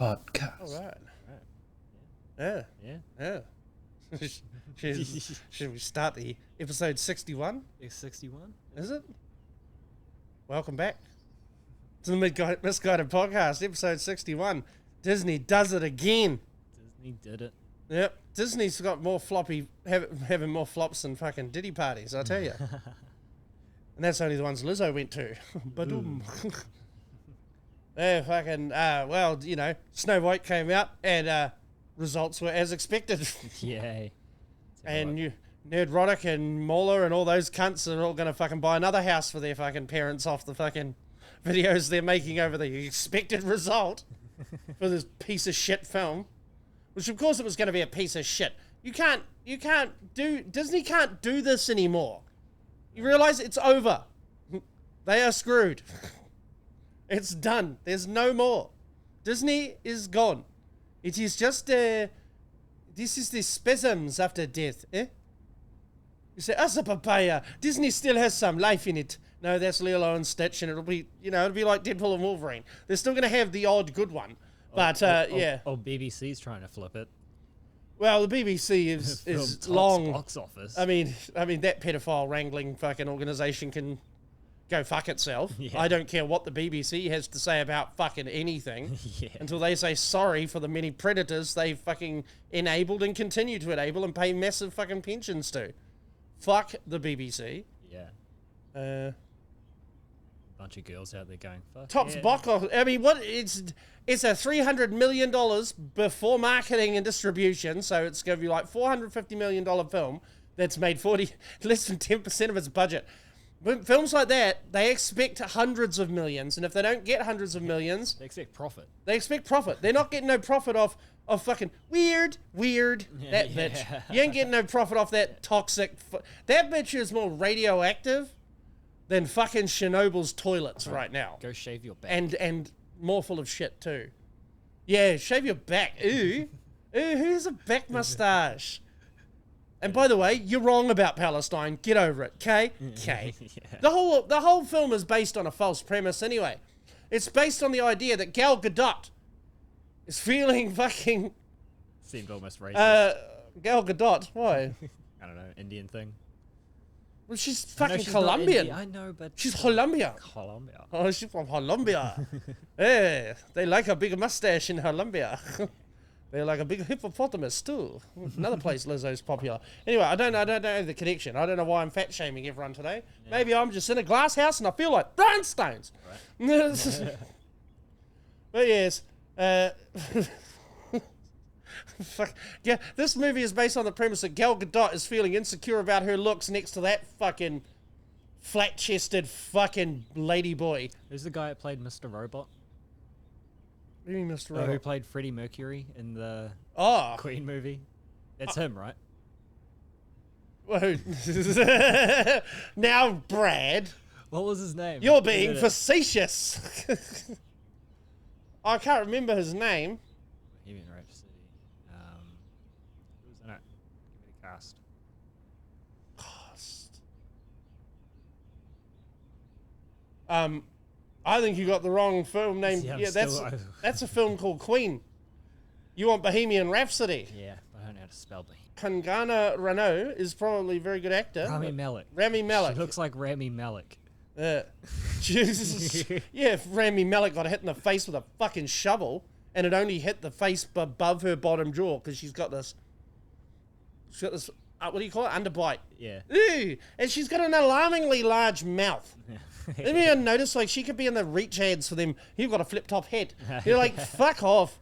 podcast. All right. Right. Yeah. Should we start the episode 61? It's 61. Is it? Welcome back to the Misguided podcast, episode 61. Disney does it again. Disney did it. Yep. Disney's got more having more flops than fucking Diddy parties, I tell you. And that's only the ones Lizzo went to. Badoom. Yeah, fucking, well, you know, Snow White came out and results were as expected. Yay. And Nerdrotic and Mauler and all those cunts are all going to fucking buy another house for their fucking parents off the fucking videos they're making over the expected result for this piece of shit film. Which of course it was going to be a piece of shit. Disney can't do this anymore. You realize it's over. They are screwed. It's done. There's no more. Disney is gone. It is just this is the spasms after death, eh? You say, as a papaya, Disney still has some life in it. No, that's Lilo and Stitch, and it'll be like Deadpool and Wolverine. They're still going to have the odd good one. But, yeah. Oh, BBC's trying to flip it. Well, the BBC is long. Box office. I mean, that pedophile wrangling fucking organisation can go fuck itself. Yeah. I don't care what the BBC has to say about fucking anything until they say sorry for the many predators they fucking enabled and continue to enable and pay massive fucking pensions to. Fuck the BBC. Yeah. Bunch of girls out there going, fuck Top's yeah. box office. I mean, it's a $300 million before marketing and distribution, so it's going to be like $450 million film that's made less than 10% of its budget. But films like that, they expect hundreds of millions, and if they don't get hundreds of millions... They expect profit. They're not getting no profit off fucking weird, that bitch. You ain't getting no profit off that toxic... That bitch is more radioactive than fucking Chernobyl's toilets right now. Go shave your back. And more full of shit too. Yeah, shave your back. Ooh, who's a back mustache? And by the way, you're wrong about Palestine. Get over it, okay? Okay. Yeah. The whole film is based on a false premise anyway. It's based on the idea that Gal Gadot is feeling fucking... Seemed almost racist. Gal Gadot, why? I don't know, Indian thing. Well, she's No, fucking she's not Colombian. Indian. I know, but... She's Colombian. Colombia. Oh, she's from Colombia. Yeah, they like a big mustache in Colombia. They like a big hippopotamus too. Another place Lizzo's popular. Anyway, I don't know the connection. I don't know why I'm fat shaming everyone today. Yeah. Maybe I'm just in a glass house and I feel like rhinestones. Right. But yes, fuck yeah. This movie is based on the premise that Gal Gadot is feeling insecure about her looks next to that fucking flat-chested fucking lady boy. Who's the guy that played Mr. Robot? What do you mean, Mr. Who Robot? played Freddie Mercury in the Queen movie? That's him, right? Whoa. Now, Brad, What was his name? you're being facetious. I can't remember his name. Bohemian Rhapsody. Who was in it? Give me the cast. I think you got the wrong film name. See, I'm Yeah, still- that's a film called Queen. You want Bohemian Rhapsody? Yeah, but I don't know how to spell Bohemian. Kangana Rano is probably a very good actor. Rami Malek. Rami Malek. She looks like Rami Malek. Jesus. Yeah, if Rami Malek got hit in the face with a fucking shovel and it only hit the face above her bottom jaw because she's got this, what do you call it? Underbite. Yeah. Ew. And she's got an alarmingly large mouth. Have you ever noticed, like, she could be in the reach ads for them, you've got a flip-top head. You're like, fuck off.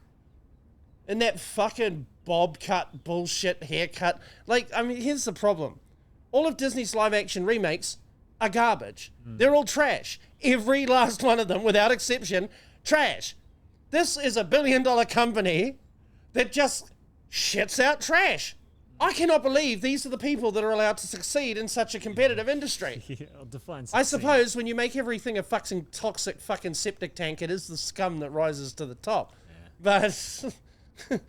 And that fucking bob cut bullshit haircut. Like, I mean, here's the problem. All of Disney's live-action remakes are garbage. They're all trash. Every last one of them, without exception, trash. This is a billion-dollar company that just shits out trash. I cannot believe these are the people that are allowed to succeed in such a competitive industry. Yeah, I'll define I succeed. suppose when you make everything a fucking toxic fucking septic tank, it is the scum that rises to the top. Yeah.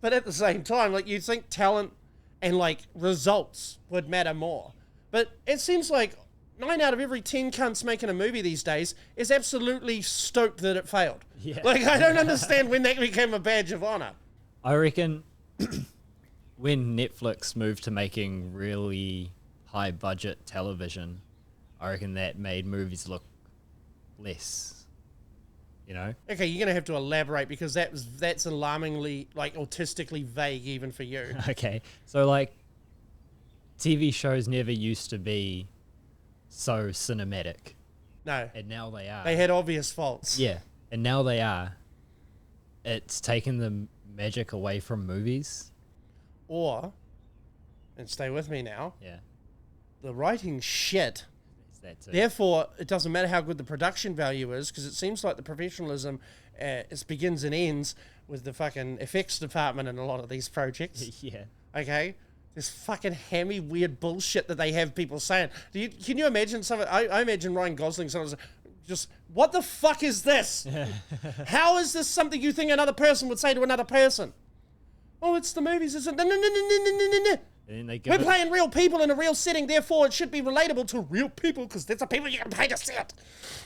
But at the same time, like, you'd think talent and like results would matter more. But it seems like 9 out of every 10 cunts making a movie these days is absolutely stoked that it failed. Yeah. Like, I don't understand when that became a badge of honor. I reckon when Netflix moved to making really high budget television, I reckon that made movies look less, you know? Okay, you're going to have to elaborate because that's alarmingly, like, autistically vague even for you. Okay, so like TV shows never used to be so cinematic, No. and now they are. They had obvious faults. Yeah, and now they are. It's taken the magic away from movies. Or, and stay with me now, Yeah, the writing shit. it's that too. Therefore, it doesn't matter how good the production value is because it seems like the professionalism it begins and ends with the fucking effects department in a lot of these projects. Yeah. Okay? This fucking hammy, weird bullshit that they have people saying. Can you imagine some of I imagine Ryan Gosling sometimes just, what the fuck is this? How is this something you think another person would say to another person? Oh, it's the movies, isn't it? No. And then they give We're playing real people in a real setting, therefore it should be relatable to real people because that's the people you can pay to see it.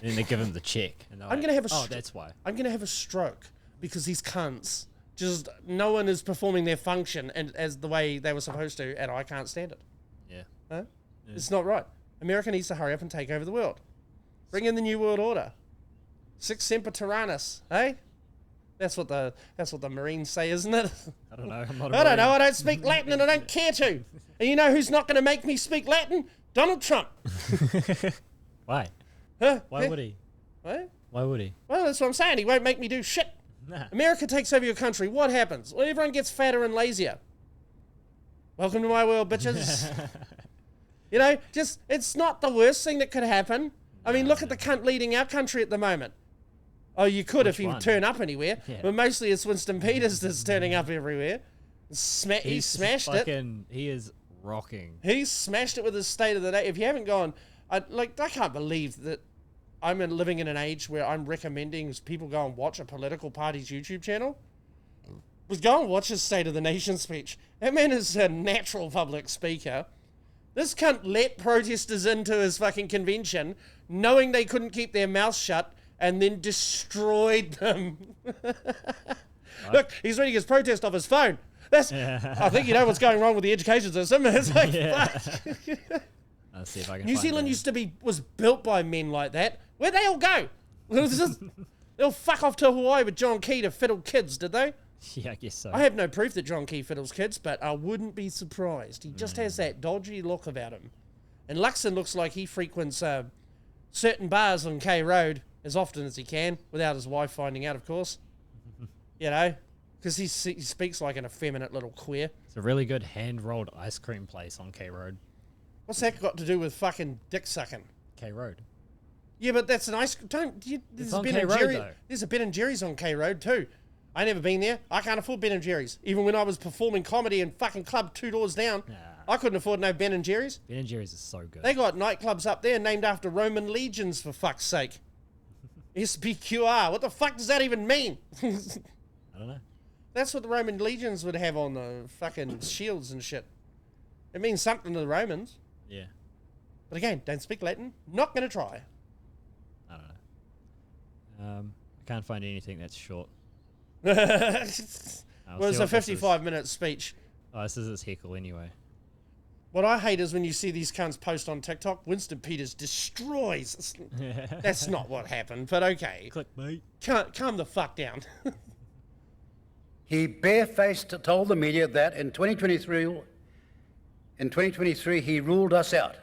And then they give them the check. And I'm going to have a oh, that's why. I'm going to have a stroke because these cunts, just no one is performing their function and as the way they were supposed to, and I can't stand it. Yeah. Huh? It's not right. America needs to hurry up and take over the world. Bring in the New World Order. Six Semper Tyrannis, eh? That's what the Marines say, isn't it? I don't know. I'm not I don't know. I don't speak Latin and I don't care to. And you know who's not going to make me speak Latin? Donald Trump. Why? Huh? Why would he? What? Why would he? Well, that's what I'm saying. He won't make me do shit. Nah. America takes over your country. What happens? Well, everyone gets fatter and lazier. Welcome to my world, bitches. You know, just, it's not the worst thing that could happen. I mean, look at the cunt leading our country at the moment. Oh, you could Which if he one? would turn up anywhere. Yeah. But mostly it's Winston Peters that's turning up everywhere. He smashed it. He is rocking. He smashed it with his State of the Day. If you haven't gone, I can't believe that I'm living in an age where I'm recommending people go and watch a political party's YouTube channel. Was go and watch his State of the Nation speech. That man is a natural public speaker. This cunt let protesters into his fucking convention, knowing they couldn't keep their mouths shut, and then destroyed them. Look, he's reading his protest off his phone. I think you know what's going wrong with the education system. It's like, fuck. I'll see if I can New find Zealand it. was built by men like that. Where'd they all go? They'll fuck off to Hawaii with John Key to fiddle kids, did they? Yeah, I guess so. I have no proof that John Key fiddles kids, but I wouldn't be surprised. He just has that dodgy look about him. And Luxon looks like he frequents certain bars on K Road as often as he can, without his wife finding out, of course. You know? Because he speaks like an effeminate little queer. It's a really good hand-rolled ice cream place on K Road. What's that got to do with fucking dick sucking? K Road. Yeah, but that's an ice cream. There's on Ben K and Road, Jerry. though. There's a Ben and Jerry's on K Road too. I never been there. I can't afford Ben and Jerry's. Even when I was performing comedy in fucking club 2 doors down, Nah. I couldn't afford no Ben and Jerry's. Ben and Jerry's is so good. They got nightclubs up there named after Roman legions, for fuck's sake. SPQR. What the fuck does that even mean? I don't know. That's what the Roman legions would have on the fucking shields and shit. It means something to the Romans. Yeah. But again, don't speak Latin. Not going to try. I don't know. I can't find anything that's short. Well, I'll it's see a what this is. 55-minute speech. Oh, this is his heckle anyway. What I hate is when you see these cunts post on TikTok, Winston Peters destroys. That's not what happened, but okay. Clickbait. Calm the fuck down. He barefaced told the media that in 2023 he ruled us out.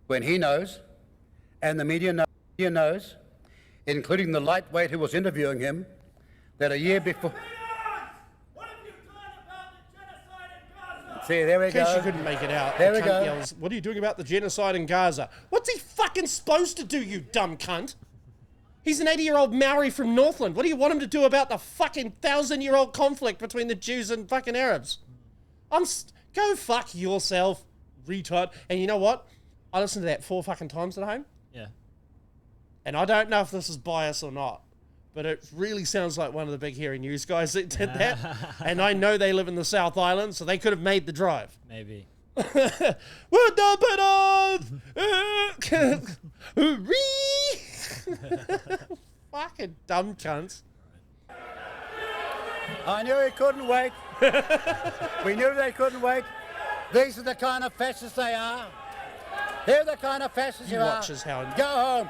When he knows, and the media knows, including the lightweight who was interviewing him, that a year before... What have you done about the genocide in Gaza? See, there we In case go. you couldn't make it out, There the we cunt go. yells, "What are you doing about the genocide in Gaza?" What's he fucking supposed to do, you dumb cunt? He's an 80-year-old Maori from Northland. What do you want him to do about the fucking 1,000-year-old conflict between the Jews and fucking Arabs? Go fuck yourself, retard. And you know what? I listened to that 4 fucking times at home, Yeah. and I don't know if this is bias or not, but it really sounds like one of the big hairy news guys that did that. And I know they live in the South Island, so they could have made the drive. Maybe. We're dumping on! Fucking dumb cunts. I knew he couldn't wait. We knew they couldn't wait. These are the kind of fascists they are. They're the kind of fascists He you are. watches how Go home.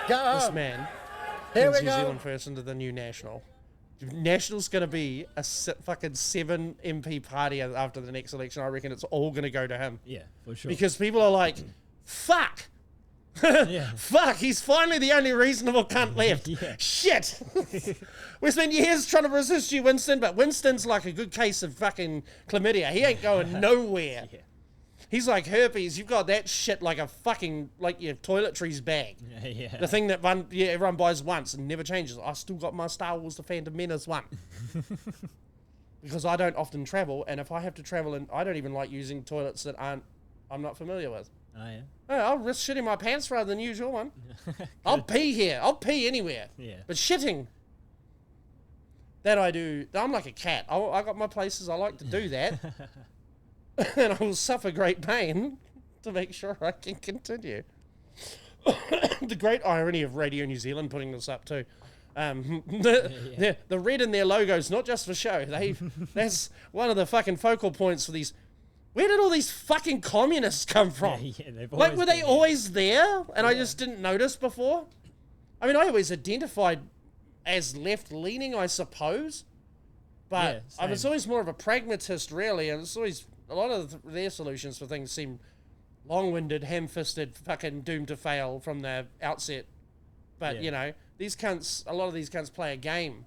Go home. this man Here turns we New go. Zealand first into the new National. National's going to be a fucking 7 MP party after the next election. I reckon it's all going to go to him. Yeah, for sure. Because people are like, fuck. Yeah. Fuck, he's finally the only reasonable cunt left. Yeah. Shit. We spent years trying to resist you, Winston, but Winston's like a good case of fucking chlamydia. He ain't going nowhere. Yeah. He's like herpes. You've got that shit like a fucking, like your toiletries bag. Yeah. The thing that everyone buys once and never changes. I still got my Star Wars The Phantom Menace one. Because I don't often travel, and if I have to travel, and I don't even like using toilets that I'm not familiar with. Oh, yeah. Oh, I'll risk shitting my pants rather than use your one. I'll pee here. I'll pee anywhere. Yeah. But shitting, that I do. I'm like a cat. I got my places. I like to do that. And I will suffer great pain to make sure I can continue. The great irony of Radio New Zealand putting this up too. The red in their logos, not just for show. That's one of the fucking focal points for these. Where did all these fucking communists come from? Yeah, they've Like, always were they been always there and I just didn't notice before? I mean, I always identified as left-leaning, I suppose. But Yeah, I was same. always more of a pragmatist, really. And it's always, a lot of their solutions for things seem long-winded, ham-fisted, fucking doomed to fail from the outset. But, Yeah. you know, these cunts, a lot of these cunts play a game.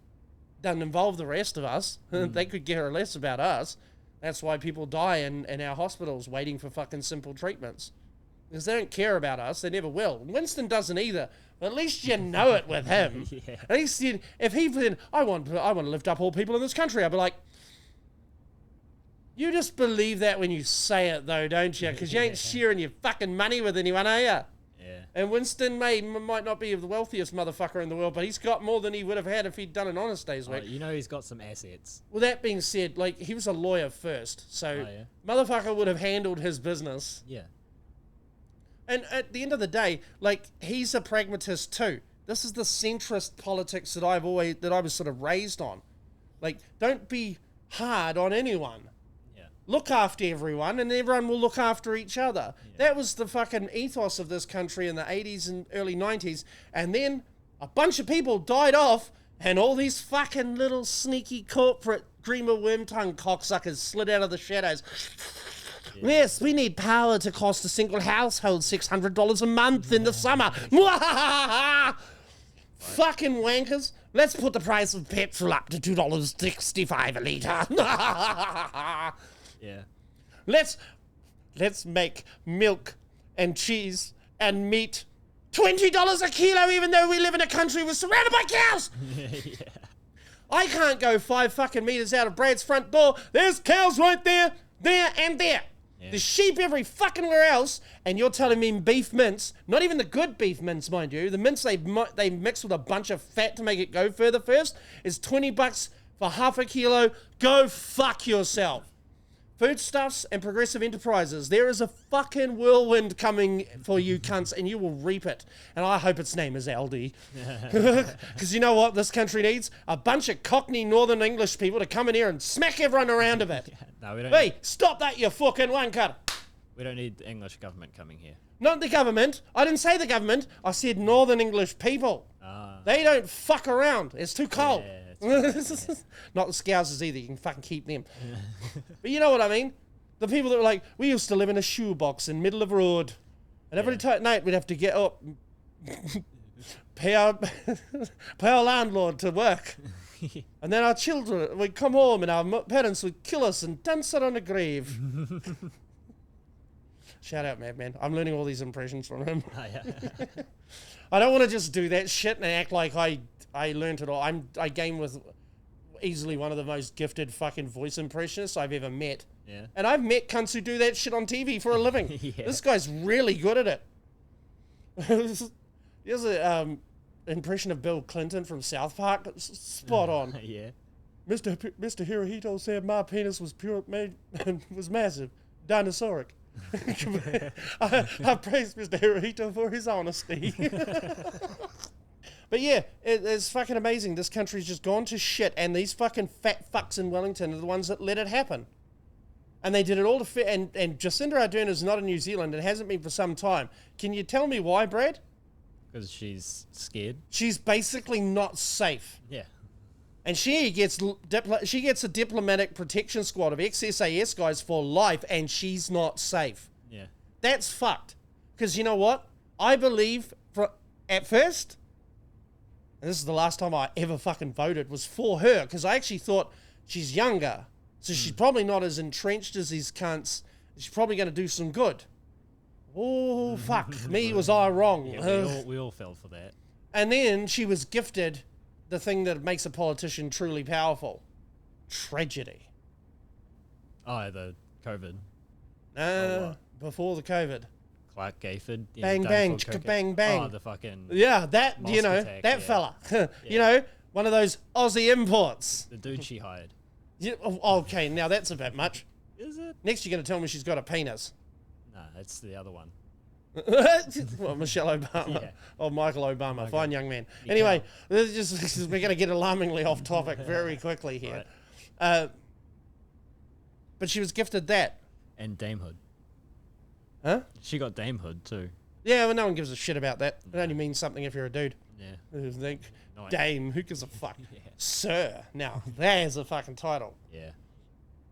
Doesn't involve the rest of us. They could care less about us. That's why people die in our hospitals waiting for fucking simple treatments. Because they don't care about us. They never will. Winston doesn't either. But at least you know it with him. Yeah. At least if he said, I want to lift up all people in this country, I'd be like, you just believe that when you say it, though, don't you? Because you ain't sharing your fucking money with anyone, are you? Yeah. And Winston might not be the wealthiest motherfucker in the world, but he's got more than he would have had if he'd done an honest day's work. You know he's got some assets. Well, that being said, like, he was a lawyer first, so Oh, yeah? motherfucker would have handled his business. Yeah. And at the end of the day, like, he's a pragmatist too. This is the centrist politics that I was sort of raised on. Like, don't be hard on anyone. Yeah. Look after everyone, and everyone will look after each other. Yeah. That was the fucking ethos of this country in the 80s and early 90s. And then a bunch of people died off, and all these fucking little sneaky corporate Greener worm-tongue cocksuckers slid out of the shadows. Yeah. Yes, we need power to cost a single household $600 a month in the summer. Fucking wankers. Let's put the price of petrol up to $2.65 a litre. Yeah. Let's make milk and cheese and meat $20 a kilo, even though we live in a country we're surrounded by cows. Yeah. I can't go 5 fucking meters out of Brad's front door. There's cows right there, there, and there. Yeah. There's sheep every fucking where else, and you're telling me beef mince, not even the good beef mince, mind you, the mince they mix with a bunch of fat to make it go further first, is $20 for half a kilo. Go fuck yourself. Foodstuffs and progressive enterprises. There is a fucking whirlwind coming for you cunts, and you will reap it. And I hope its name is Aldi. Because you know what this country needs? A bunch of cockney northern English people to come in here and smack everyone around a bit. No, we don't. Hey, stop that, you fucking wanker. We don't need the English government coming here. Not the government. I didn't say the government. I said northern English people. Ah. They don't fuck around. It's too cold. Yeah, Not the Scousers either. You can fucking keep them. But you know what I mean? The people that were like, we used to live in a shoebox in middle of road. And every night we'd have to get up, pay our landlord to work. And then our children would come home and our parents would kill us and dance it on a grave. Shout out, Madman. I'm learning all these impressions from him. Ah, yeah. I don't want to just do that shit and act like I learned it all. I game with easily one of the most gifted fucking voice impressionists I've ever met. Yeah. And I've met cunts who do that shit on TV for a living. Yeah. This guy's really good at it. Here's an impression of Bill Clinton from South Park. Spot on. Yeah. Mr. Hirohito said my penis was was massive. Dinosauric. I praise Mr. Hirohito for his honesty. But yeah, it's fucking amazing. This country's just gone to shit, and these fucking fat fucks in Wellington are the ones that let it happen. And they did it all to and Jacinda Ardern is not in New Zealand and hasn't been for some time. Can you tell me why, Brad? Because she's scared. She's basically not safe. Yeah. And she gets a diplomatic protection squad of ex-SAS guys for life, and she's not safe. Yeah. That's fucked. Because you know what? I believe at first, and this is the last time I ever fucking voted, was for her, because I actually thought she's younger. So she's probably not as entrenched as these cunts. She's probably going to do some good. Oh, fuck. Me, was I wrong. Yeah, we all fell for that. And then she was gifted the thing that makes a politician truly powerful. Tragedy. Oh, the COVID. Before the COVID. Clark Gayford. Bang, bang, chicka, bang, bang. Oh, the fucking... Yeah, that, mosque you know, attack, that yeah. fella. Yeah. You know, one of those Aussie imports. The dude she hired. Yeah, okay, now that's a bit much. Is it? Next, you're going to tell me she's got a penis. No, it's the other one. Well, Michelle Obama. Yeah. Or Michael Obama. Fine young man. Anyway, we're going to get alarmingly off topic very quickly here. Right. But she was gifted that. And damehood. Huh? She got damehood too. Yeah, well, no one gives a shit about that. It only means something if you're a dude. Yeah. You think, Nice. Dame, who gives a fuck? Yeah. Sir. Now, there's a fucking title. Yeah.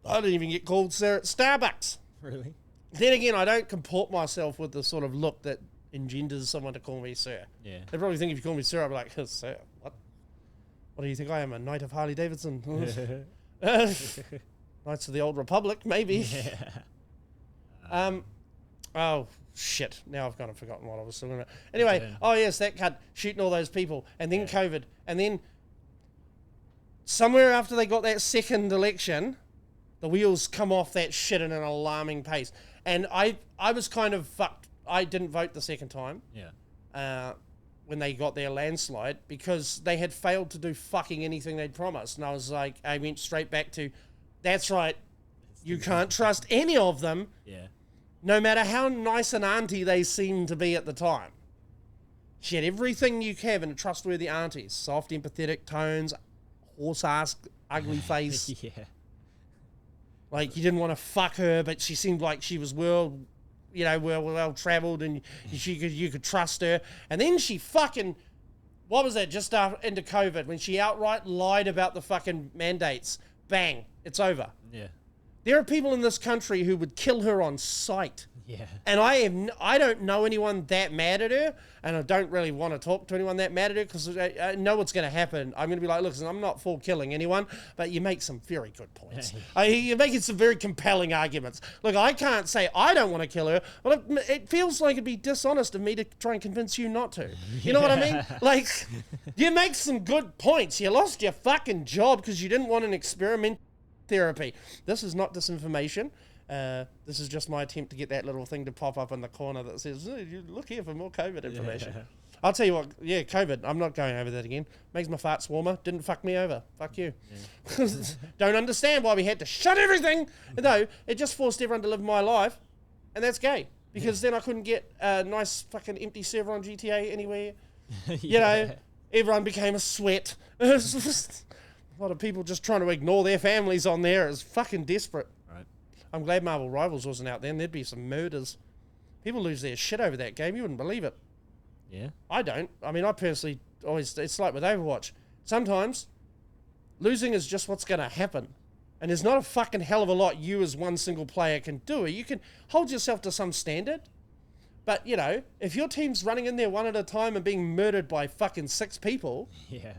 I don't even get called sir at Starbucks. Really? Then again, I don't comport myself with the sort of look that engenders someone to call me sir. Yeah. They probably think if you call me sir, I'll be like, sir, what? What do you think I am, a knight of Harley Davidson? Knights of the Old Republic, maybe. Yeah. Oh, shit. Now I've kind of forgotten what I was talking about. Anyway, Yeah. oh yes, that cut, shooting all those people, and then COVID, and then somewhere after they got that second election, the wheels come off that shit at an alarming pace. And I was kind of fucked. I didn't vote the second time. Yeah. When they got their landslide, because they had failed to do fucking anything they'd promised. And I was like, I went straight back to, that's right, you can't trust any of them, Yeah. no matter how nice an auntie they seem to be at the time. She had everything you have in a trustworthy auntie. Soft, empathetic tones, horse-ass, ugly face. Yeah. Like, you didn't want to fuck her, but she seemed like she was well traveled, and you could trust her. And then she fucking, what was that, just after, into COVID, when she outright lied about the fucking mandates. Bang, it's over. Yeah. There are people in this country who would kill her on sight. Yeah. And I don't know anyone that mad at her, and I don't really want to talk to anyone that mad at her, because I know what's going to happen. I'm going to be like, look, I'm not for killing anyone, but you make some very good points. You're making some very compelling arguments. Look, I can't say I don't want to kill her. Well, it feels like it'd be dishonest of me to try and convince you not to. You know what I mean? Like, you make some good points. You lost your fucking job because you didn't want an experiment therapy. This is not disinformation. This is just my attempt to get that little thing to pop up in the corner that says, you look here for more COVID information. Yeah. I'll tell you what, yeah, COVID, I'm not going over that again. Makes my farts warmer. Didn't fuck me over. Fuck you. Yeah. Don't understand why we had to shut everything. No, it just forced everyone to live my life, and that's gay. Because then I couldn't get a nice fucking empty server on GTA anywhere. You know, everyone became a sweat. A lot of people just trying to ignore their families on there. It's fucking desperate. Right. I'm glad Marvel Rivals wasn't out then. There'd be some murders. People lose their shit over that game. You wouldn't believe it. Yeah. I don't. I mean, I personally always, it's like with Overwatch. Sometimes losing is just what's going to happen. And there's not a fucking hell of a lot you as one single player can do. You can hold yourself to some standard. But, you know, if your team's running in there one at a time and being murdered by fucking 6 people... Yeah.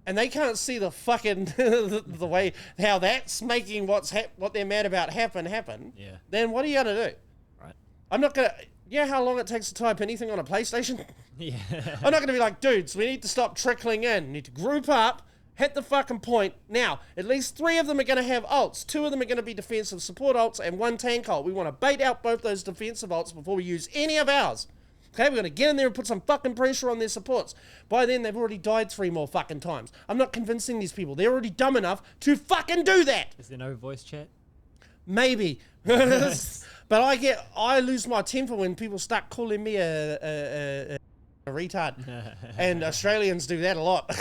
And they can't see the fucking the way how that's making what they're mad about happen. Yeah. Then what are you gonna do? Right. I'm not gonna. Yeah, how long it takes to type anything on a PlayStation? Yeah. I'm not gonna be like, dudes, we need to stop trickling in. We need to group up, hit the fucking point. Now, at least 3 of them are gonna have ults. 2 of them are gonna be defensive support ults, and 1 tank ult. We want to bait out both those defensive ults before we use any of ours. Okay, we're going to get in there and put some fucking pressure on their supports. By then, they've already died 3 more fucking times. I'm not convincing these people. They're already dumb enough to fucking do that. Is there no voice chat? Maybe. But I lose my temper when people start calling me a retard. And Australians do that a lot.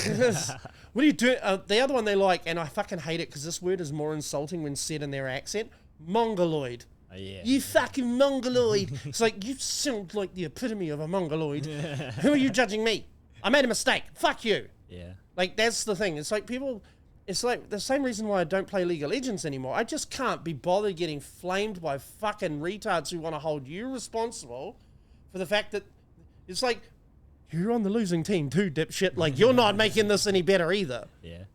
What do you do? The other one they like, and I fucking hate it because this word is more insulting when said in their accent, mongoloid. Yeah. You fucking mongoloid. It's like, you sound like the epitome of a mongoloid. Who are you judging me? I made a mistake. Fuck you. Yeah. Like, that's the thing. It's like people... It's like the same reason why I don't play League of Legends anymore. I just can't be bothered getting flamed by fucking retards who want to hold you responsible for the fact that it's like, you're on the losing team too, dipshit. Like, you're not making this any better either. Yeah.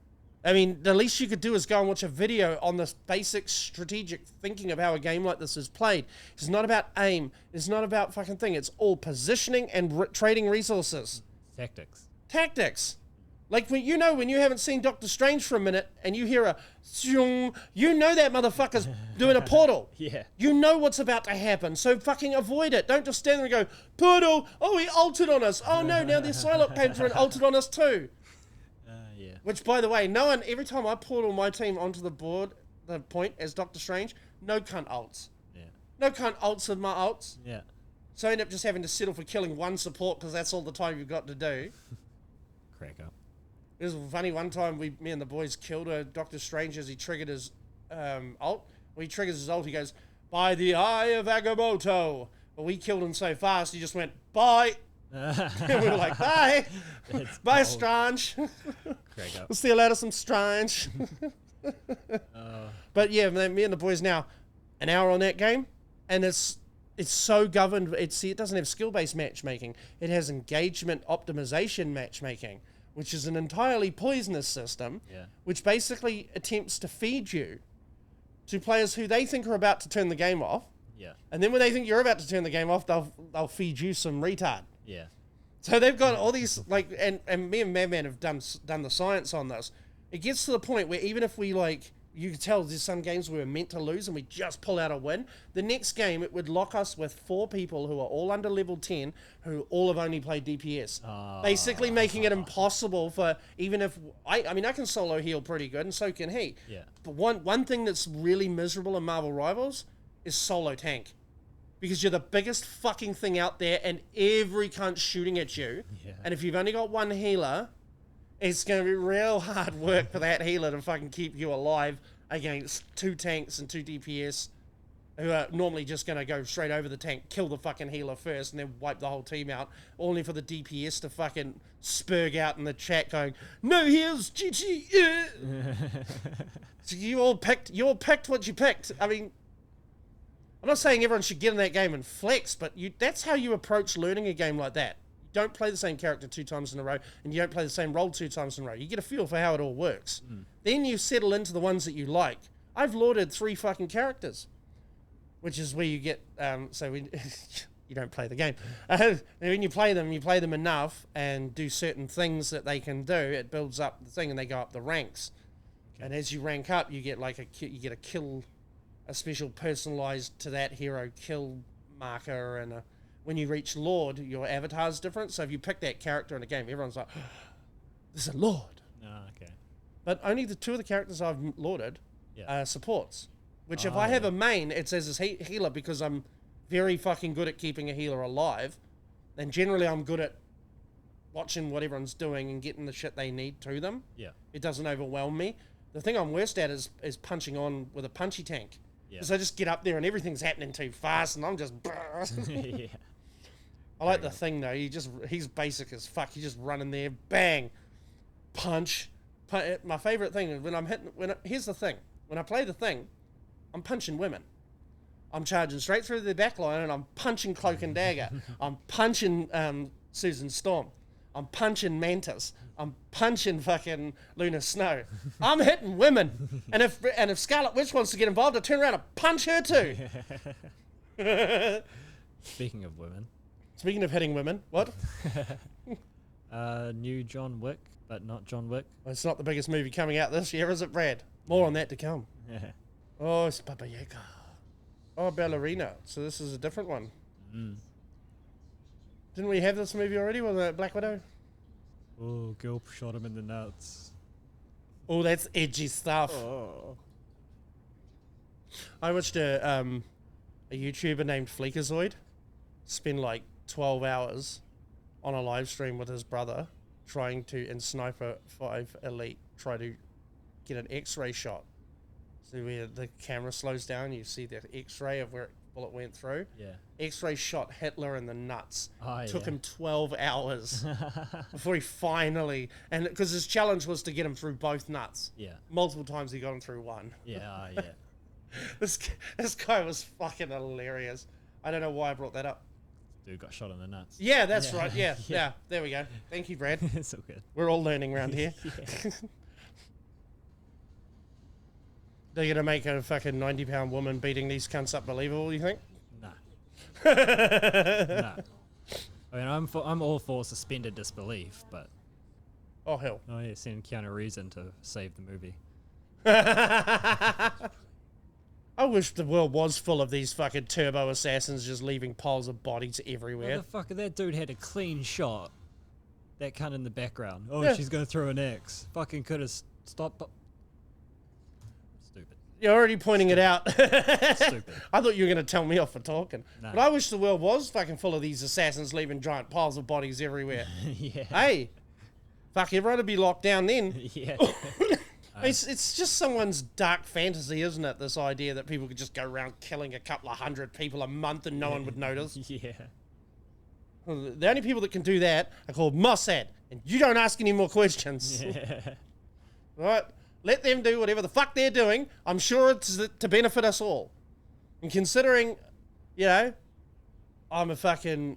I mean, the least you could do is go and watch a video on this basic strategic thinking of how a game like this is played. It's not about aim. It's not about fucking thing. It's all positioning and trading resources. Tactics. Like, when you haven't seen Doctor Strange for a minute and you hear a zoom, you know that motherfucker's doing a portal. Yeah. You know what's about to happen, so fucking avoid it. Don't just stand there and go, portal, oh, he ulted on us. Oh no, now their Psylocke came through and ulted on us too. Yeah. Which, by the way, every time I portal my team onto the board, the point as Doctor Strange, no cunt ults. Yeah. No cunt ults with my ults. Yeah. So I end up just having to settle for killing one support because that's all the time you've got to do. Crack up. It was funny, one time me and the boys killed a Doctor Strange as he triggered his ult. When he triggers his ult, he goes, by the eye of Agamotto. But we killed him so fast, he just went, bye. And we were like, bye. Bye, Strange. Crack up. We'll see you later, some Strange. But yeah, me and the boys now, an hour on that game, and it's so governed. It doesn't have skill-based matchmaking. It has engagement optimization matchmaking, which is an entirely poisonous system, which basically attempts to feed you to players who they think are about to turn the game off. Yeah. And then when they think you're about to turn the game off, they'll feed you some retard. Yeah. So they've got all these, like, and me and Madman have done the science on this. It gets to the point where even if we, like, you can tell there's some games we were meant to lose and we just pull out a win. The next game, it would lock us with 4 people who are all under level 10 who all have only played DPS. Basically making it impossible for, even if, I mean, I can solo heal pretty good and so can he. Yeah. But one thing that's really miserable in Marvel Rivals is solo tank. Because you're the biggest fucking thing out there and every cunt's shooting at you. Yeah. And if you've only got one healer, it's going to be real hard work for that healer to fucking keep you alive against 2 tanks and 2 DPS who are normally just going to go straight over the tank, kill the fucking healer first, and then wipe the whole team out, only for the DPS to fucking spurg out in the chat going, no heals, GG. So you all picked what you picked. I mean, I'm not saying everyone should get in that game and flex, but that's how you approach learning a game like that. You don't play the same character 2 times in a row, and you don't play the same role 2 times in a row. You get a feel for how it all works. Then you settle into the ones that you like. I've lorded 3 fucking characters, which is where you get, you don't play the game. When you play them enough and do certain things that they can do, it builds up the thing and they go up the ranks. Okay. And as you rank up, you get a kill, a special personalized to that hero kill marker, and when you reach Lord, your avatar's different. So if you pick that character in a game, everyone's like, oh, there's a Lord. Okay. But only the 2 of the characters I've lorded are supports. Which if I have a main, it says as healer because I'm very fucking good at keeping a healer alive. And generally I'm good at watching what everyone's doing and getting the shit they need to them. Yeah. It doesn't overwhelm me. The thing I'm worst at is punching on with a punchy tank. Yeah. So I just get up there and everything's happening too fast and I'm just... Yeah. I like the thing though. He's basic as fuck. He's just running there, bang, punch. My favorite thing is here's the thing. When I play the thing, I'm punching women. I'm charging straight through their back line and I'm punching Cloak and Dagger. I'm punching Susan Storm. I'm punching Mantis. I'm punching fucking Luna Snow. I'm hitting women. And if Scarlet Witch wants to get involved, I turn around and punch her too. Speaking of women. Speaking of hitting women, what? New John Wick, but not John Wick. Well, it's not the biggest movie coming out this year, is it, Brad? More on that to come. Oh, it's Baba Yaga. Oh, Ballerina. So this is a different one. Didn't we have this movie already with Black Widow? Oh, girl shot him in the nuts. Oh, that's edgy stuff. Oh. I watched a YouTuber named Fleekazoid spend like 12 hours on a live stream with his brother trying to, in Sniper 5 Elite, try to get an X-ray shot. So where the camera slows down, you see the X-ray of where the bullet went through. Yeah. X-ray shot Hitler in the nuts. Oh, Took yeah. him 12 hours before he finally, and because his challenge was to get him through both nuts. Yeah. Multiple times he got him through one. Yeah. Yeah. This guy was fucking hilarious. I don't know why I brought that up. Dude got shot in the nuts. Yeah, that's Yeah. right. Yeah, Yeah. yeah. There we go. Thank you, Brad. It's all good. We're all learning around here. Yeah. They're gonna make a fucking 90-pound woman beating these cunts up believable, you think? Nah. Nah. I mean, I'm all for suspended disbelief, but Oh hell. oh yeah, send Keanu Reeves in to save the movie. I wish the world was full of these fucking turbo assassins just leaving piles of bodies everywhere. Motherfucker, that dude had a clean shot. That cunt in the background. Oh, Yeah. she's gonna throw an X. Fucking could have stopped. Stupid. You're already pointing it out. Stupid. I thought you were going to tell me off for talking. No. But I wish the world was fucking full of these assassins leaving giant piles of bodies everywhere. Yeah. Hey, fuck, everyone would be locked down then. Yeah. It's just someone's dark fantasy, isn't it? This idea that people could just go around killing a couple of hundred people a month and no one would notice. Yeah. The only people that can do that are called Mossad, and you don't ask any more questions. Yeah. Right? Let them do whatever the fuck they're doing. I'm sure it's to benefit us all. And considering, you know, I'm a fucking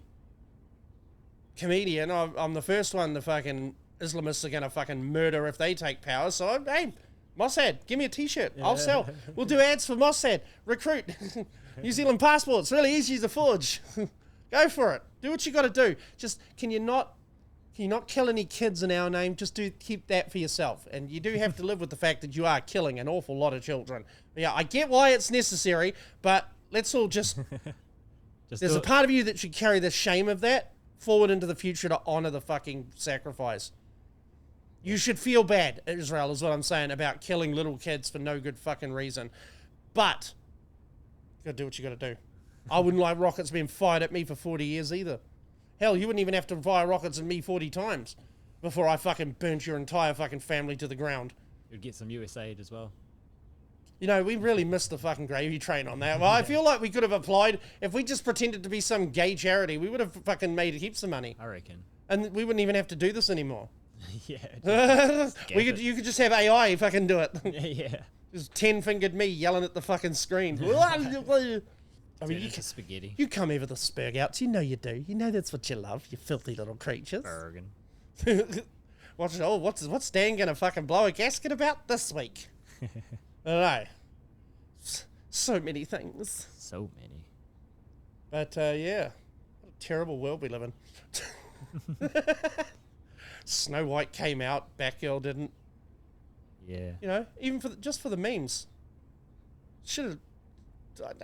comedian, I'm the first one the fucking Islamists are going to fucking murder if they take power. So, hey, Mossad, give me a t-shirt. I'll sell. We'll do ads for Mossad. Recruit. New Zealand passports. Really easy to forge. Go for it. Do what you got to do. Just, can you not kill any kids in our name? Just keep that for yourself. And you do have to live with the fact that you are killing an awful lot of children. Yeah, I get why it's necessary, but let's all just there's a part of you that should carry the shame of that forward into the future to honor the fucking sacrifice. You should feel bad, Israel, is what I'm saying, about killing little kids for no good fucking reason. But you gotta do what you gotta do. I wouldn't like rockets being fired at me for 40 years either. Hell, you wouldn't even have to fire rockets at me 40 times before I fucking burnt your entire fucking family to the ground. You'd get some US aid as well. You know, we really missed the fucking gravy train on that. Well, I feel like we could have applied, if we just pretended to be some gay charity, we would have fucking made heaps of money. I reckon. And we wouldn't even have to do this anymore. Yeah. You could just have AI fucking do it. Yeah. Just 10-fingered me yelling at the fucking screen. I mean, Turn into spaghetti. you come over the spurgouts. You know you do. You know that's what you love, you filthy little creatures. Bergen. What's Dan gonna fucking blow a gasket about this week? I don't know. So many things. So many. But yeah, what a terrible world we live in. Snow White came out, Batgirl didn't. Yeah. You know, even just for the memes. Should have.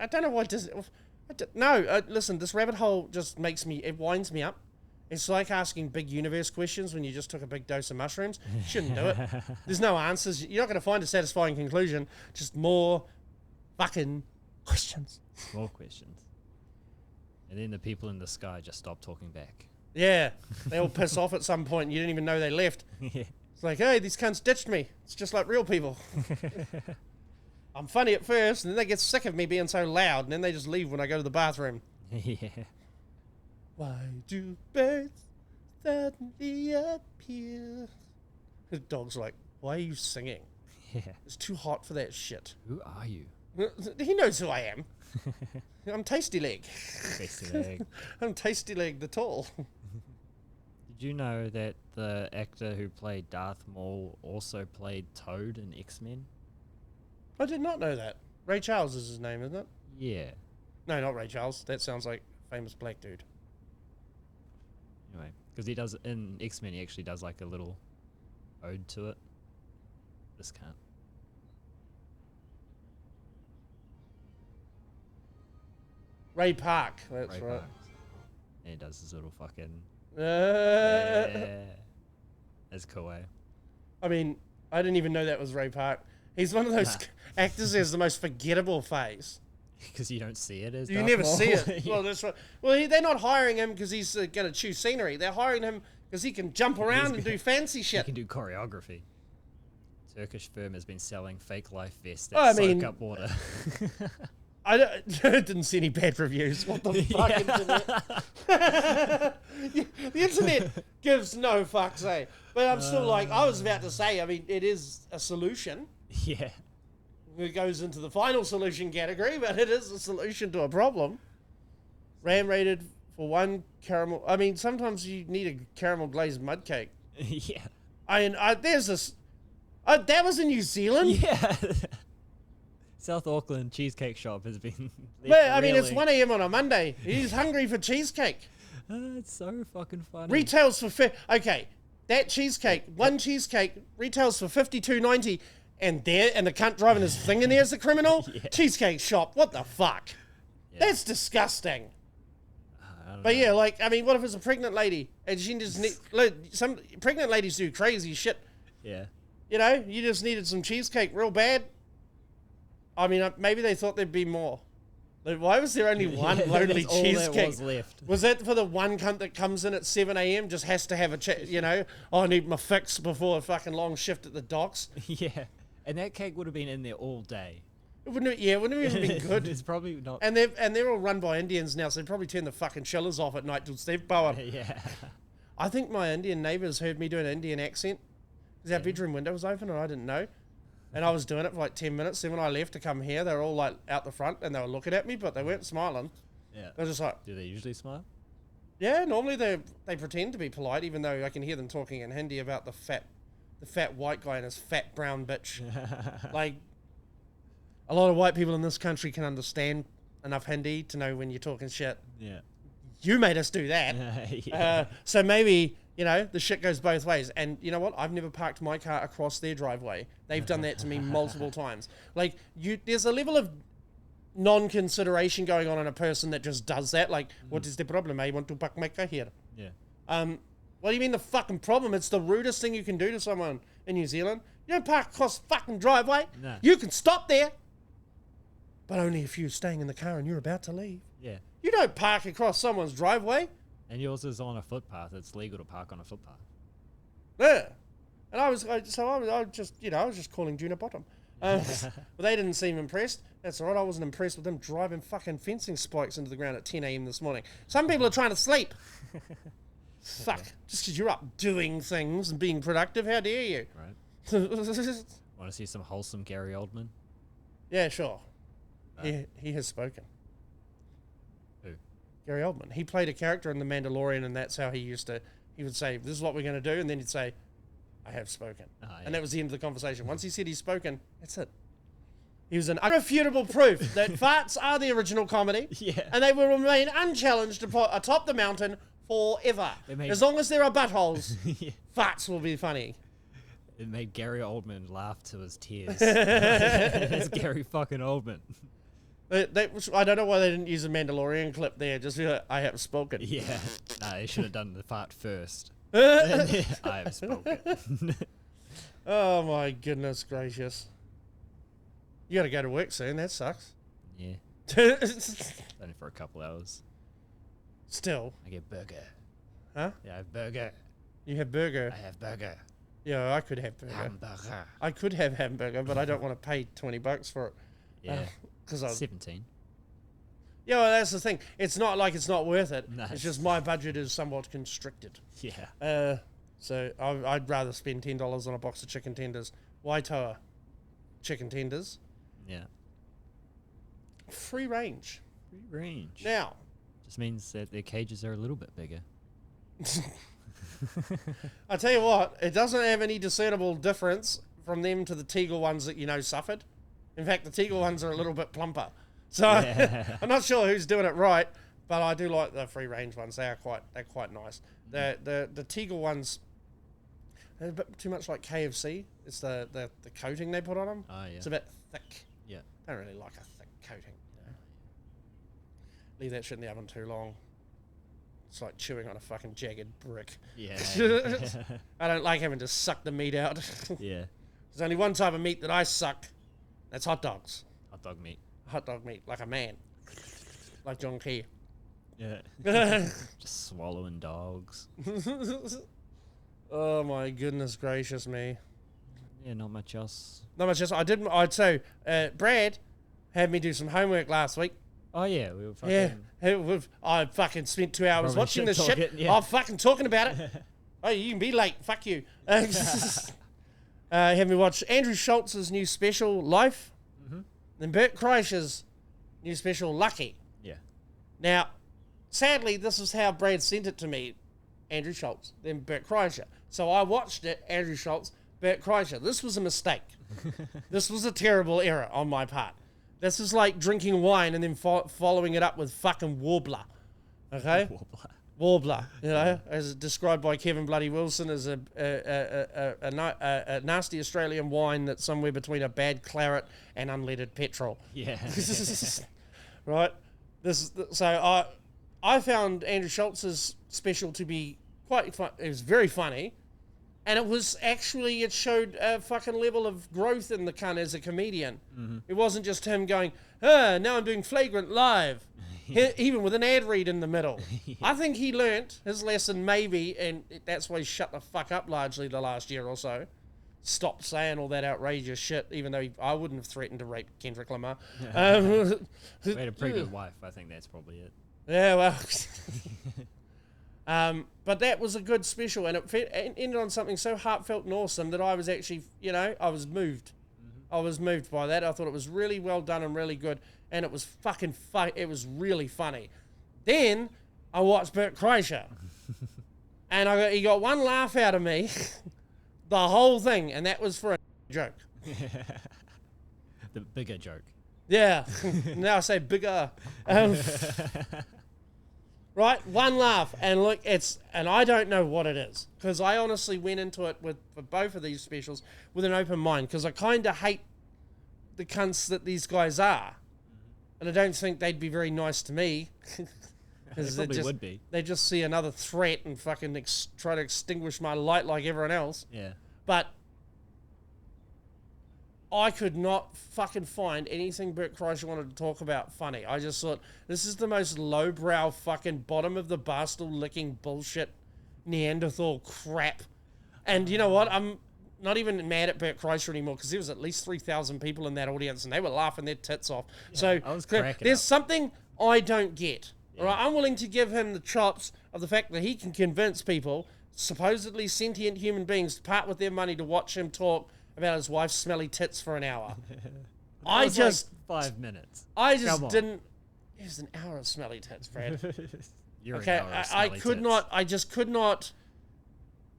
I don't know why Disney. Listen, this rabbit hole just it winds me up. It's like asking big universe questions when you just took a big dose of mushrooms. You shouldn't do it. There's no answers. You're not going to find a satisfying conclusion. Just more fucking questions. More questions. And then the people in the sky just stop talking back. Yeah, they all piss off at some point and you didn't even know they left. Yeah. It's like, hey, these cunts ditched me. It's just like real people. I'm funny at first, and then they get sick of me being so loud, and then they just leave when I go to the bathroom. Yeah. Why do birds suddenly appear? The dog's like, why are you singing? Yeah. It's too hot for that shit. Who are you? He knows who I am. I'm Tasty Leg. Tasty leg. I'm Tasty Leg the Tall. Did you know that the actor who played Darth Maul also played Toad in X-Men? I did not know that. Ray Charles is his name, isn't it? Yeah. No, not Ray Charles. That sounds like a famous black dude. Anyway, because he does in X-Men, he actually does like a little ode to it. This can't. Ray Park. That's Ray right. Parks. And he does his little fucking. Uh, Yeah. That's cool, eh? I mean, I didn't even know that was Ray Park. He's one of those actors who has the most forgettable face. Because you don't see it as You Darth never Maul. see it. Yeah. Well, that's right. Well, they're not hiring him because he's going to choose scenery. They're hiring him because he can jump around and do fancy He shit. can do choreography. Turkish firm has been selling fake life vests that Oh, I soak mean- up water. I didn't see any bad reviews. What the fuck, internet? The internet gives no fucks, eh? But I'm still like, I was about to say, I mean, it is a solution. Yeah. It goes into the final solution category, but it is a solution to a problem. Ram rated for one caramel. I mean, sometimes you need a caramel glazed mud cake. Yeah. There's this. That was in New Zealand? Yeah. South Auckland Cheesecake Shop has been. But, I mean, it's really- 1 a.m. on a Monday. He's hungry for cheesecake. It's so fucking funny. Retails for okay, that cheesecake, one cheesecake retails for $52.90, and the cunt driving his thing in there is the criminal. Cheesecake shop, what the fuck? Yeah. That's disgusting. I don't But know. yeah, like, I mean, what if it's a pregnant lady and she just look, some pregnant ladies do crazy shit. Yeah. You know, you just needed some cheesecake real bad. I mean, maybe they thought there'd be more. Like, why was there only one Yeah, lonely that's all cheesecake? that was left. Was that for the one cunt that comes in at 7 a.m. just has to have you know, I need my fix before a fucking long shift at the docks? Yeah. And that cake would have been in there all day. It wouldn't have even been good. It's probably not. And they're all run by Indians now, so they probably turn the fucking chillers off at night till Steve Bowen. Yeah. I think my Indian neighbours heard me do an Indian accent because our bedroom window was open and I didn't know. And I was doing it for like 10 minutes. Then when I left to come here, they were all like out the front and they were looking at me, but they weren't smiling. Yeah. They were just like, Do they usually smile? yeah, normally they pretend to be polite, even though I can hear them talking in Hindi about the fat white guy and his fat brown bitch. Like, a lot of white people in this country can understand enough Hindi to know when you're talking shit. Yeah. You made us do that. Yeah. So maybe, you know, the shit goes both ways. And you know what? I've never parked my car across their driveway. They've done that to me multiple times. Like, there's a level of non-consideration going on in a person that just does that. Like, what is the problem? I want to park my car here. Yeah. What do you mean the fucking problem? It's the rudest thing you can do to someone in New Zealand. You don't park across the fucking driveway. No. You can stop there. But only if you're staying in the car and you're about to leave. Yeah. You don't park across someone's driveway. And yours is on a footpath. It's legal to park on a footpath. Yeah. And I was just calling Juna bottom. But they didn't seem impressed. That's all right. I wasn't impressed with them driving fucking fencing spikes into the ground at 10 a.m. this morning. Some people are trying to sleep. Fuck. Just because you're up doing things and being productive, how dare you? Right. Want to see some wholesome Gary Oldman? Yeah, sure. He has spoken. Who? Gary Oldman. He played a character in The Mandalorian, and that's how he would say, this is what we're going to do, and then he'd say, I have spoken. Yeah. And that was the end of the conversation. Once he said he's spoken, that's it. He was an irrefutable proof that farts are the original comedy, Yeah. and they will remain unchallenged atop the mountain forever. They made- As long as there are buttholes, Yeah. farts will be funny. It made Gary Oldman laugh to his tears. It's Gary fucking Oldman. I don't know why they didn't use a Mandalorian clip there. Just be like, I have spoken. Yeah. Nah, they should have done the fart first. I have spoken. Oh my goodness gracious. You gotta go to work soon, that sucks. Yeah. Only for a couple hours. Still. I get burger. Huh? Yeah, I have burger. You have burger. I have burger. Yeah, I could have burger. Hamburger. I could have hamburger, but I don't want to pay $20 for it. Yeah. Because I 17. Yeah, well, that's the thing. It's not like it's not worth it. No. It's just my budget is somewhat constricted. Yeah. So I'd rather spend $10 on a box of chicken tenders. Waitoa chicken tenders. Yeah. Free range. Free range. Now, Just means that their cages are a little bit bigger. I tell you what, it doesn't have any discernible difference from them to the Teagle ones that you know suffered. In fact, the Teagle ones are a little bit plumper. So Yeah. I'm not sure who's doing it right, but I do like the free range ones. They're quite nice. The Teagle ones, they're a bit too much like KFC. It's the coating they put on them. Oh, yeah. It's a bit thick. Yeah. Don't really like a thick coating. You know? Leave that shit in the oven too long. It's like chewing on a fucking jagged brick. Yeah. I don't like having to suck the meat out. Yeah. There's only one type of meat that I suck. That's hot dogs. Hot dog meat. Hot dog meat, like a man. Like John Key. Yeah. Just swallowing dogs. Oh my goodness gracious me. Yeah, not much else. Not much else. I'd say, Brad had me do some homework last week. Oh yeah, we were fucking... I fucking spent 2 hours Probably watching this shit shit. talking, yeah. I'm fucking talking about it. Oh, you can be late. Fuck you. Had me watch Andrew Schultz's new special, Life. Mm-hmm. Then Bert Kreischer's new special, Lucky. Yeah. Now, sadly, this is how Brad sent it to me. Andrew Schultz, then Bert Kreischer. So I watched it, Andrew Schultz, Bert Kreischer. This was a mistake. This was a terrible error on my part. This is like drinking wine and then following it up with fucking Warbler. Okay? Warbler, you know, as described by Kevin Bloody Wilson as a nasty Australian wine that's somewhere between a bad claret and unleaded petrol. Yeah. Right? So I found Andrew Schultz's special to be quite fun. It was very funny. And it showed a fucking level of growth in the cunt as a comedian. Mm-hmm. It wasn't just him going, now I'm doing Flagrant live. Even with an ad read in the middle. Yeah. I think he learnt his lesson maybe, and that's why he shut the fuck up largely the last year or so. Stopped saying all that outrageous shit, even though I wouldn't have threatened to rape Kendrick Lamar. We had a pretty good wife. I think that's probably it. Yeah, well... but that was a good special, and it ended on something so heartfelt and awesome that I was actually, I was moved. Mm-hmm. I was moved by that. I thought it was really well done and really good, and it was fucking it was really funny. Then I watched Bert Kreischer, and he got one laugh out of me, the whole thing, and that was for a joke. The bigger joke. Yeah, now I say bigger. Right, one laugh, and look, and I don't know what it is, because I honestly went into it for both of these specials with an open mind, because I kind of hate the cunts that these guys are, and I don't think they'd be very nice to me. They probably would be. They just see another threat and fucking try to extinguish my light like everyone else. Yeah. But I could not fucking find anything Bert Kreischer wanted to talk about funny. I just thought, this is the most lowbrow fucking bottom of the barstool licking bullshit Neanderthal crap. And you know what? I'm not even mad at Bert Kreischer anymore, because there was at least 3,000 people in that audience and they were laughing their tits off. Yeah, so I was cracking there's up. something I don't get. Yeah. Right? I'm willing to give him the chops of the fact that he can convince people, supposedly sentient human beings, to part with their money to watch him talk about his wife's smelly tits for an hour. I just like 5 minutes. I just didn't. It was an hour of smelly tits, Fred. You're Okay, an hour of I smelly could tits. not. I just could not.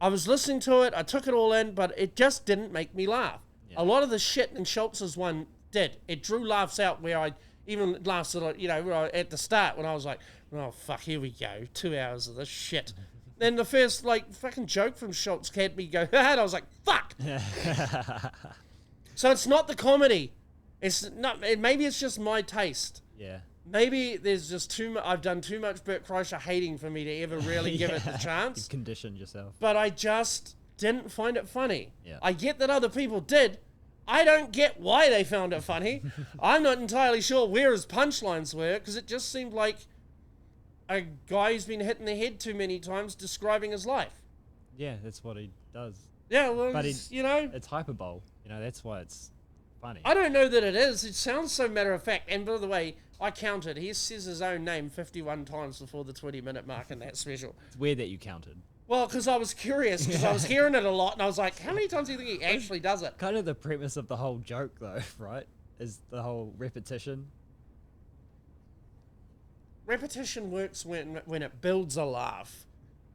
I was listening to it. I took it all in, but it just didn't make me laugh. Yeah. A lot of the shit in Schultz's one did. It drew laughs out where I even laughs at, at the start when I was like, oh fuck, here we go, 2 hours of this shit. Then the first fucking joke from Schultz had me go, and I was like, fuck. So it's not the comedy. It's not. Maybe it's just my taste. Yeah. Maybe there's just too much. I've done too much Bert Kreischer hating for me to ever really give it the chance. You've conditioned yourself. But I just didn't find it funny. Yeah. I get that other people did. I don't get why they found it funny. I'm not entirely sure where his punchlines were, because it just seemed like a guy who's been hit in the head too many times describing his life. Yeah, that's what he does. Yeah, well, But it's hyperbole. That's why it's funny. I don't know that it is. It sounds so matter of fact. And by the way, I counted. He says his own name 51 times before the 20-minute mark in that special. It's weird that you counted. Well, because I was curious, because I was hearing it a lot, and I was like, how many times do you think he actually does it? Kind of the premise of the whole joke, though, right? Is the whole repetition. Repetition works when it builds a laugh,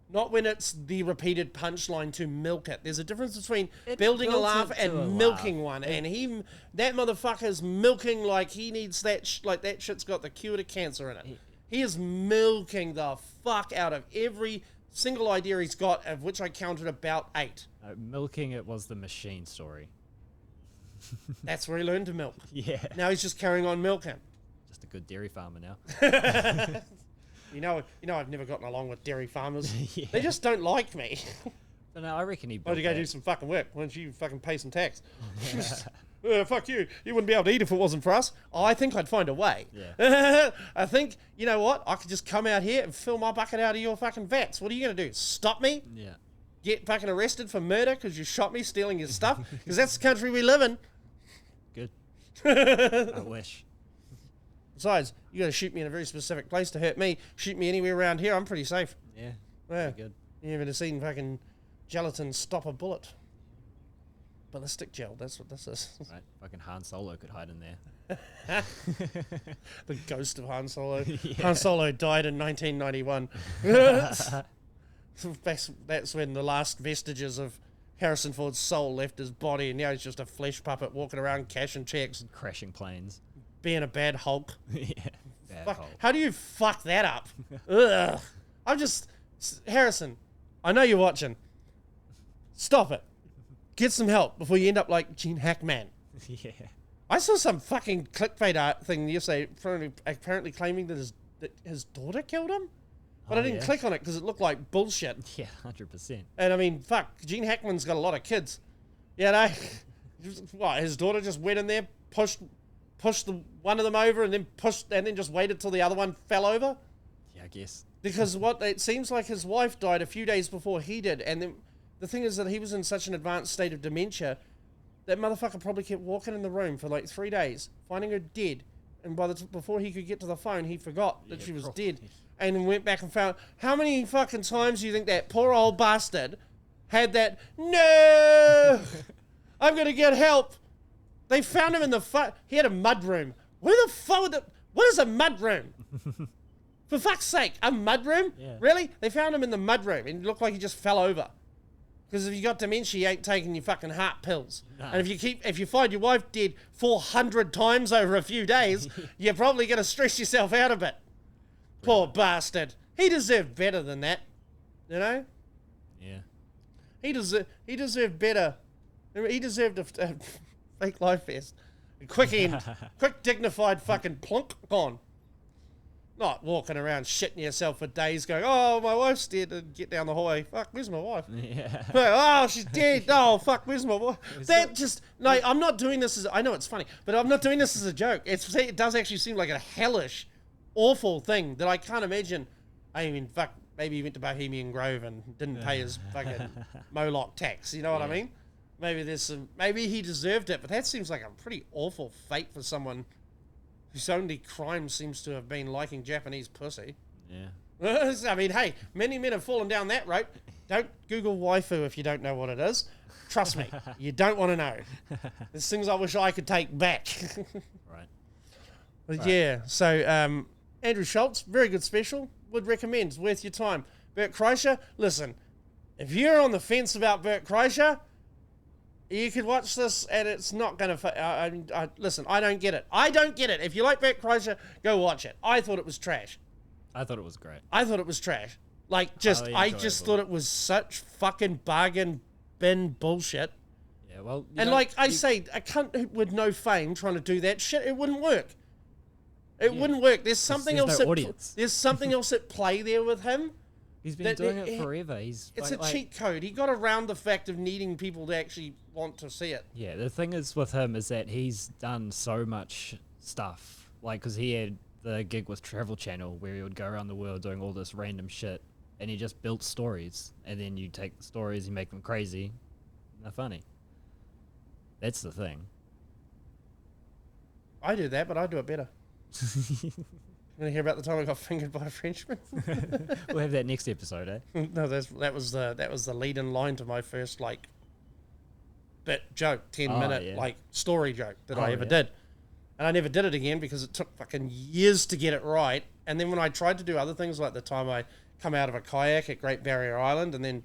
not when it's the repeated punchline to milk it. There's a difference between building a builds laugh it to and a milking laugh. one. And that motherfucker's milking like he needs that, like that shit's got the cure to cancer in it. He is milking the fuck out of every single idea he's got, of which I counted about 8. Milking it was the machine story. That's where he learned to milk. Yeah. Now he's just carrying on milking. Just a good dairy farmer now. You know, I've never gotten along with dairy farmers. Yeah. They just don't like me. But no, I reckon he Why built don't you go that. do some fucking work? Why don't you fucking pay some tax? Fuck you. You wouldn't be able to eat if it wasn't for us. I think I'd find a way. Yeah. I think, you know what? I could just come out here and fill my bucket out of your fucking vats. What are you going to do? Stop me? Yeah. Get fucking arrested for murder because you shot me stealing your stuff? Because that's the country we live in. Good. I wish. Besides, you got to shoot me in a very specific place to hurt me. Shoot me anywhere around here, I'm pretty safe. Yeah. Yeah. Pretty good. You ever seen fucking gelatin stop a bullet? Ballistic gel, that's what this is. Right. Fucking Han Solo could hide in there. The ghost of Han Solo. Yeah. Han Solo died in 1991. That's when the last vestiges of Harrison Ford's soul left his body, and now he's just a flesh puppet walking around cashing checks, Crashing planes. being a bad Hulk. Yeah. Bad Fuck, Hulk. how do you fuck that up? Ugh. Harrison, I know you're watching. Stop it. Get some help before you end up like Gene Hackman. Yeah. I saw some fucking clickbait art thing yesterday, apparently claiming that his daughter killed him. But Oh, I didn't yeah? click on it because it looked like bullshit. Yeah, 100%. And I mean, fuck, Gene Hackman's got a lot of kids. You know? What, his daughter just went in there, pushed one of them over, and then just waited till the other one fell over? Yeah, I guess. Because it seems like his wife died a few days before he did, and then the thing is that he was in such an advanced state of dementia that motherfucker probably kept walking in the room for like 3 days, finding her dead, and before he could get to the phone, he forgot that she was dead, and then went back and found. How many fucking times do you think that poor old bastard had that? No, I'm gonna get help. They found him in he had a mud room. Where the fuck? What is a mud room? For fuck's sake, a mud room? Yeah. Really? They found him in the mud room, and it looked like he just fell over. Because if you got dementia, you ain't taking your fucking heart pills. No. And if you find your wife dead 400 times over a few days, you're probably going to stress yourself out a bit. Poor bastard. He deserved better than that. You know? Yeah. He deserved better. He deserved a fake life vest. A quick end. Quick, dignified fucking plunk gone. Not walking around shitting yourself for days going, oh, my wife's dead, and get down the hallway. Fuck, where's my wife? Yeah. Oh, she's dead. Oh, fuck, where's my wife? I'm not doing this I know it's funny, but I'm not doing this as a joke. It does actually seem like a hellish, awful thing that I can't imagine. I mean, fuck, maybe he went to Bohemian Grove and didn't pay his fucking Moloch tax. You know what I mean? Maybe he deserved it, but that seems like a pretty awful fate for someone whose only crime seems to have been liking Japanese pussy. Yeah. I mean, hey, many men have fallen down that road. Don't Google waifu if you don't know what it is. Trust me, you don't want to know. There's things I wish I could take back. Right. But yeah, so Andrew Shultz, very good special. Would recommend. It's worth your time. Bert Kreischer, listen, if you're on the fence about Bert Kreischer, you could watch this and it's not going to... listen, I don't get it. I don't get it. If you like Bert Kreischer, go watch it. I thought it was trash. I thought it was great. I thought it was trash. Like, I just enjoyable. thought it was such fucking bargain bin bullshit. Yeah, well... And like I say, a cunt with no fame trying to do that shit, it wouldn't work. It wouldn't work. There's something there's else. no audience. There's something else at play there with him. He's been doing it forever. It's a cheat code. He got around the fact of needing people to actually want to see it. Yeah, the thing is with him is that he's done so much stuff. Like, because he had the gig with Travel Channel where he would go around the world doing all this random shit. And he just built stories. And then you take the stories, you make them crazy. And they're funny. That's the thing. I do that, but I do it better. You want to hear about the time I got fingered by a Frenchman? We'll have that next episode, eh? No, that was the lead-in line to my first bit joke, 10-minute story joke that I ever did, and I never did it again because it took fucking years to get it right. And then when I tried to do other things, like the time I come out of a kayak at Great Barrier Island and then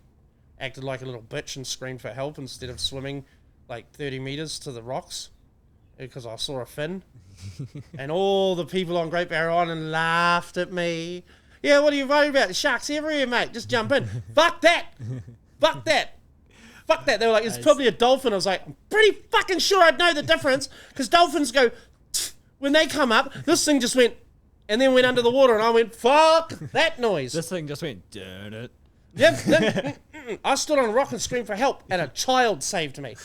acted like a little bitch and screamed for help instead of swimming like 30 meters to the rocks because I saw a fin. And all the people on Great Barrier Island laughed at me. Yeah, what are you worried about? The sharks everywhere, mate. Just jump in. Fuck that. Fuck that. Fuck that. They were like, it's probably a dolphin. I was like, I'm pretty fucking sure I'd know the difference because dolphins go, when they come up, this thing just went, and then went under the water, and I went, fuck that noise. This thing just went, darn it. Yep. I stood on a rock and screamed for help, and a child saved me.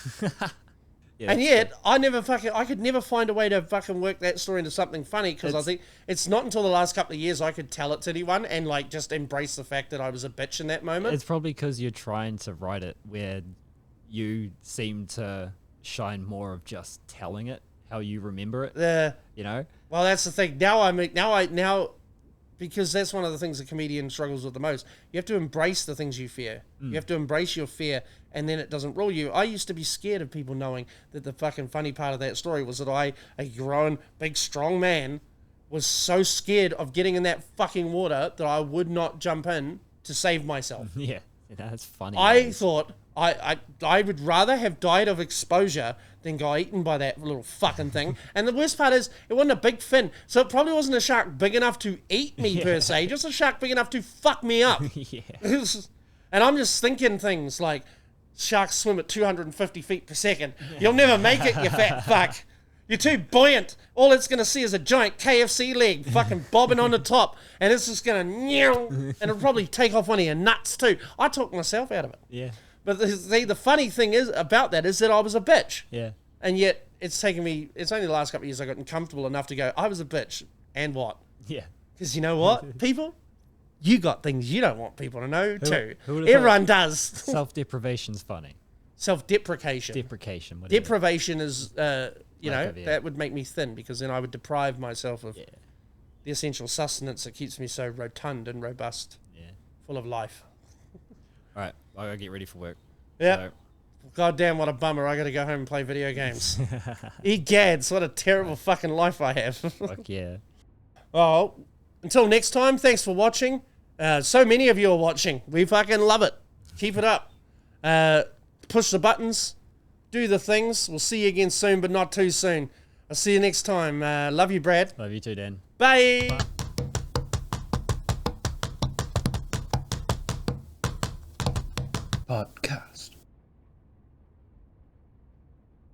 Yeah, And that's yet, I could never find a way to fucking work that story into something funny, because I think it's not until the last couple of years I could tell it to anyone and like just embrace the fact that I was a bitch in that moment. It's probably because you're trying to write it where you seem to shine more of just telling it how you remember it. You know? Well, that's the thing. Now, because that's one of the things a comedian struggles with the most. You have to embrace the things you fear. You have to embrace your fear, and then it doesn't rule you. I used to be scared of people knowing that the fucking funny part of that story was that I, a grown, big, strong man, was so scared of getting in that fucking water that I would not jump in to save myself. Yeah. That's funny. I thought I would rather have died of exposure than got eaten by that little fucking thing. And the worst part is, it wasn't a big fin, so it probably wasn't a shark big enough to eat me per se, just a shark big enough to fuck me up. Yeah. And I'm just thinking things like, sharks swim at 250 feet per second. You'll never make it, you fat fuck. You're too buoyant. All it's going to see is a giant KFC leg fucking bobbing on the top. And it's just going to... And it'll probably take off one of your nuts too. I talked myself out of it. Yeah. But the funny thing is about that is that I was a bitch. Yeah. And yet it's taken me... It's only the last couple of years I got comfortable enough to go, I was a bitch. And what? Yeah. Because you know what, people? You got things you don't want people to know too. who would've Everyone does. Self-deprecation's funny. Self-deprecation. Deprecation. Whatever. Deprivation is... you know, Lack of, yeah. that would make me thin, because then I would deprive myself of the essential sustenance that keeps me so rotund and robust, full of life. All right. I gotta get ready for work. Yeah. So, God damn, what a bummer. I got to go home and play video games. Egads, what a terrible fucking life I have. fuck yeah. Oh, until next time, thanks for watching. So many of you are watching. We fucking love it. Keep it up. Push the buttons. Do the things. We'll see you again soon, but not too soon. I'll see you next time. Love you, Brad. Love you too, Dan. Bye. Podcast.